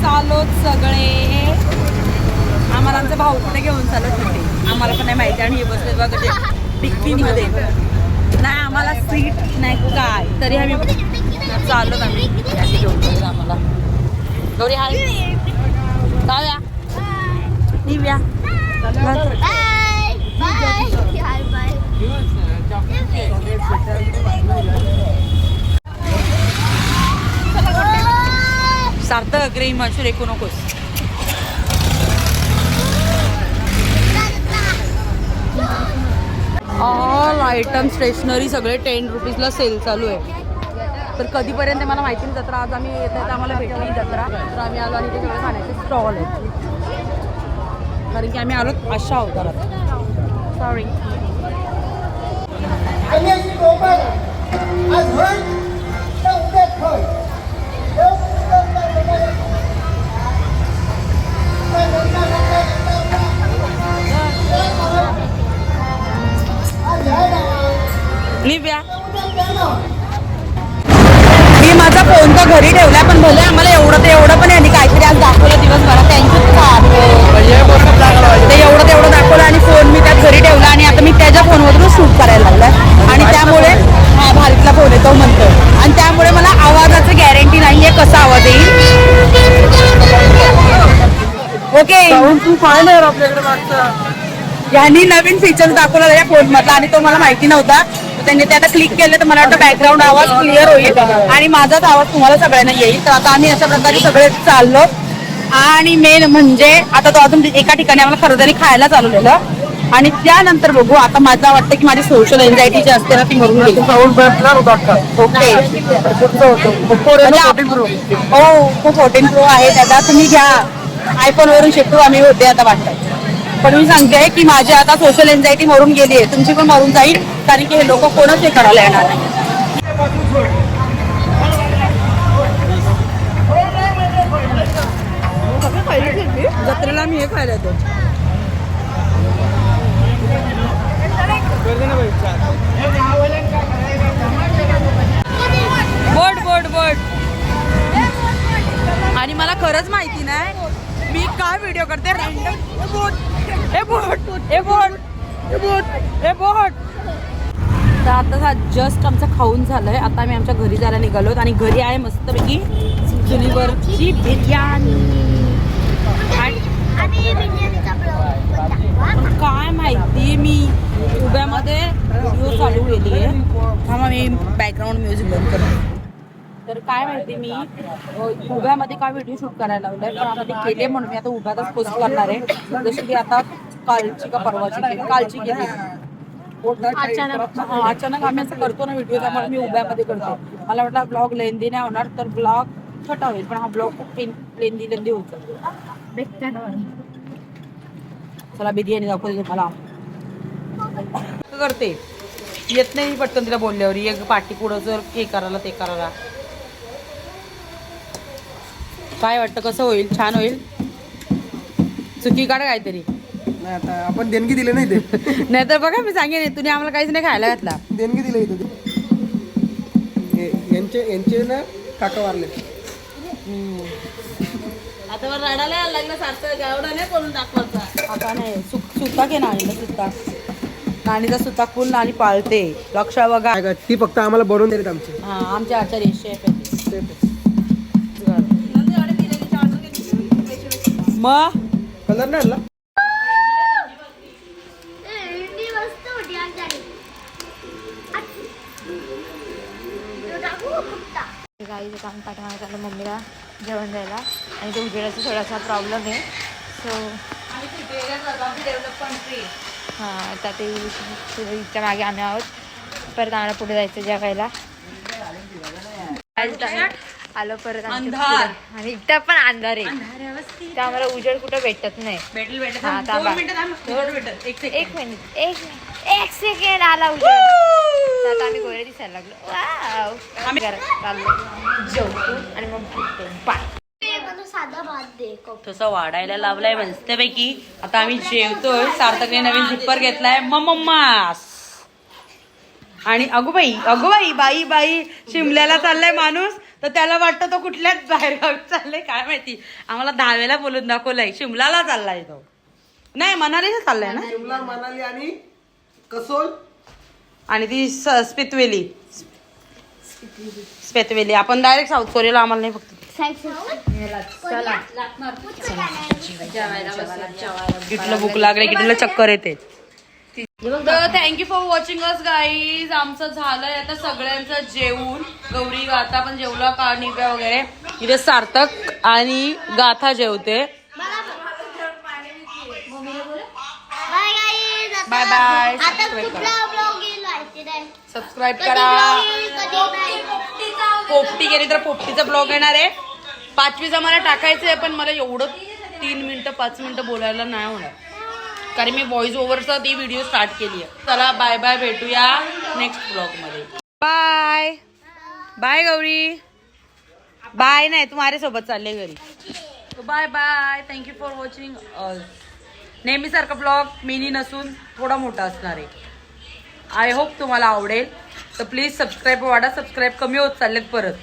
चाललो सगळे. आम्हाला आमचा भाऊ कुठे घेऊन चालत होते आम्हाला पण नाही माहिती. आणि हे बसले बघा ते डिक्कीमध्ये. नाही आम्हाला सीट नाही काय तरी आम्ही चाललो. आम्ही घेऊन चाललो आम्हाला. गौरी हाय जाऊया निव्या. सार्थक ग्रे मशूर ऐकू नकोस. ऑल आयटम स्टेशनरी सगळे 10 रुपीजला सेल चालू आहे. तर कधीपर्यंत मला माहिती नाही. जत्रा आज आम्ही येत आहे तर आम्हाला भेटली जत्रा. तर आम्ही आलो आणि ते सगळे खाण्याचे स्टॉल आहेत. कारण की आम्ही आलो अशा अवतारात. सॉरी. निव्या मी माझा फोन तर घरी ठेवलाय पण भले आम्हाला एवढं पण यांनी काहीतरी आज दाखवलं दिवसभरात. थँक्यू. ते एवढं दाखवलं आणि फोन मी त्यात घरी ठेवला आणि आता मी त्याच्या फोनवरून शूट करायला लागलाय. आणि त्यामुळे हा भारीतला फोन येतो म्हणतो. आणि त्यामुळे मला आवाजाचं गॅरंटी नाहीये कसा आवाज येईल. ओके तू काय नाही आपल्याकडे मागचा. यांनी नवीन फीचर्स दाखवला या फोन मधला आणि तो मला माहिती नव्हता. त्यांनी ते आता क्लिक केलं तर मला वाटतं बॅकग्राऊंड आवाज क्लिअर होईल आणि माझाच आवाज तुम्हाला सगळ्यांना येईल. तर आता आम्ही अशा प्रकारे सगळे चाललो. आणि मेन म्हणजे आता तो अजून एका ठिकाणी आम्हाला खरेदी खायला चालवलेलं. आणि त्यानंतर बघू. आता मला वाटतं की माझी सोशल एन्झायटी जी असते ना ती मरून गेली. ओके हो 14 Pro आहे त्याचा. तुम्ही घ्या. आयफोन वरून शिफ्ट आम्ही होते आता वाटतं. पण मी सांगते की माझी आता सोशल एन्झायटी मरून गेली आहे. तुमची पण मरून जाईल. कारण की हे लोक कोणच हे करायला येणार नाही. जत्रेला मी हे खायला येतो. बोट आणि मला खरंच माहिती नाही मी काय व्हिडिओ करते रॅन्डम. बोट. तर आता जस्ट आमचं खाऊन झालंय. आता आम्ही आमच्या घरी जायला निघालो आणि घरी आहे मस्तपैकी चुलीवरची बिर्याणी. काय माहिती मी उभ्यामध्ये व्हिडिओ चालू केली आहे. हा मी बॅकग्राऊंड म्युझिक बंद करतो. तर काय माहिती मी उभ्यामध्ये काय व्हिडिओ शूट करायला लावलाय पण आता ते केले म्हणून मी आता उभ्यातच पोस्ट करणार आहे. जशी की आता कालची का परवाची कालची केली. अचानक आम्ही असं करतो ना व्हिडिओ त्यामुळे मी उभ्यामध्ये करतो. मला वाटलं ब्लॉग लेंदी नाही होणार तर ब्लॉग छोटा होईल पण हा ब्लॉग खूप लेंदी होत. चला बिर्याणी दाखवते मला. करते येत नाही पटकन तिला बोलल्यावर एक पाठी पुढं जर हे करायला ते करायला. काय वाटतं कसं होईल. छान होईल. चुकी काढ काहीतरी. नाही आता आपण देणगी दिली नाही ते. नाही तर बघा मी सांगेन तुम्ही आम्हाला काहीच नाही खायला घातला. देणगी दिली इथे यांचे ना काका वारले. आता रडायला लागलं सारखं गावडा नाही करून दाखवायचा. आता नाही सुताक आहे नाणीला सुताक. नाणीचा सुताक पूर्ण आणि पाळते. लक्ष बघा ती फक्त आम्हाला बनवून देत आमचे. हा आमचे आचार्य शेफ आहे. मग कलर नाही आणला. गाईचं काम पाठवण्यात आलं मम्मीला जेवण द्यायला आणि तो उजेडाचा थोडासा प्रॉब्लेम आहे. सो हां आता ते इथच्या मागे आम्ही आहोत. परत आम्हाला पुढे जायचं जेवायला. आलो परत आणि इथं पण अंधार आहे तर आम्हाला उजेड कुठं भेटत नाही. एक मिनिट एक सेकंड आला उजेड. आता आम्ही गोरे दिसायला लागलो. आम्ही चाललो जेवतो आणि मग बाय. तसं वाढायला लावलाय मस्तपैकी. आता आम्ही जेवतोय. सार्थकने नवीन झिप्पर घेतलाय मम्मास. आणि अगोबाई बाई शिमल्याला चाललाय माणूस. तर त्याला वाटतं तो कुठल्याच बाहेरगावी चाललंय काय माहिती. आम्हाला 10 वेळेला बोलून दाखवलंय शिमलाला चाललाय तो. नाही मनालीला चाललाय ना. शिमला मनाली आणि कसोल आणि ती स्पेतवेली. आपण डायरेक्ट साऊथ कोरियाला. आम्हाला नाही फक्त किटलं भूक लागली किटलं चक्कर येते. तर thank you for watching us guys. आमचं झालंय आता सगळ्यांचं जेवून. गौरी गाथा पण जेवला कानिव्या वगैरे. इथे सार्थक आणि गाथा जेवते. Bye bye. सबस्क्राईब करा. पोपटी केली तर पोपटीचा ब्लॉग येणार आहे. 5वीचा मला टाकायचंय पण मला एवढं 3 मिनिटं 5 मिनिटं बोलायला नाही होणार कारण मी व्हॉइस ओव्हरचा ती व्हिडिओ स्टार्ट केली आहे. चला बाय बाय. भेटूया नेक्स्ट ब्लॉग मध्ये. Bye bye Gauri. बाय नाही तू माझ्यासोबत चालले घरी. Bye bye. Thank you for watching. नेहमीसारखा ब्लॉग मिनी नसून थोडा मोठा असणार आहे. आय होप तुम्हाला आवडेल. तर प्लीज सबस्क्राईब वाढा. सबस्क्राईब कमी होत चाललेत परत.